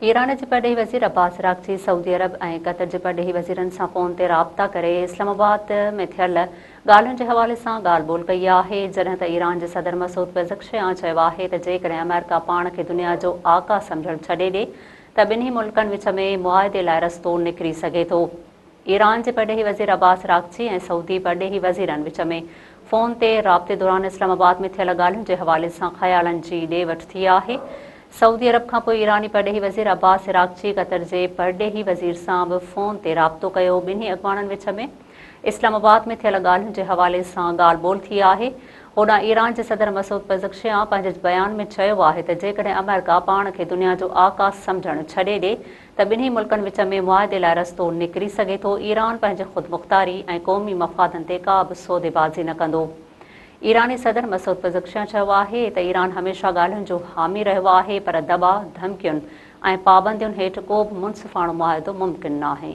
Iran के परॾेही वज़ीर अब्बास अराग़ची सऊदी अरब और क़तर के परॾेही वज़ीरनि सां फ़ोन ते राब्ता करे इस्लामाबाद में थियल ॻाल्हियुनि के हवाले सां ॻाल्हि ॿोल कई आहे। जॾहिं त ईरान के सदर मसूद पेज़ेश्कियान चयो आहे त जेकॾहिं अमेरिका पाण खे दुनिया जो आका सम्झणु छॾे ॾिए त ॿिन्ही मुल्कनि विच में मुआहदे लाइ रस्तो निकिरी सघे थो। ईरान के परॾेही वज़ीर अब्बास अराग़ची और सऊदी परॾेही वज़ीरनि विच में फ़ोन ते राब्ते दौरान इस्लामाबाद में थियल ॻाल्हियुनि के हवाले सां ख़यालनि जी ॾे वठि थी आहे। सऊदी अरब खां पोइ ईरानी परॾेही वज़ीर अब्बास अराग़ची क़तर के परॾेही वज़ीर सां बि फ़ोन ते राब्तो कयो। ॿिन्ही अॻवाननि विच में इस्लामाबाद में थियल ॻाल्हियुनि के हवाले सां ॻाल्हि ॿोल थी आहे। होॾां ईरान के सदर मसूद पेज़ेश्कियान पंहिंजे बयान में चयो आहे त जेकॾहिं अमेरिका पाण खे दुनिया जो आका सम्झणु छॾे ॾिए त ॿिन्ही मुल्कनि विच में मुआहदे लाइ रस्तो निकिरी सघे थो। ईरान पंहिंजे ख़ुदमुख़्तारी ऐं क़ौमी मफ़ादनि ते का बि सौदेबाज़ी न कंदो। ईरानी सदर मसूद पेज़ेश्कियान चयो आहे त ईरान हमेशह ॻाल्हियुनि जो हामी रहियो आहे, पर दॿाउ, धमकियुनि ऐं पाबंदियुनि हेठि को बि मुनसिफ़ाणो मुआहिदो मुमकिन नाहे।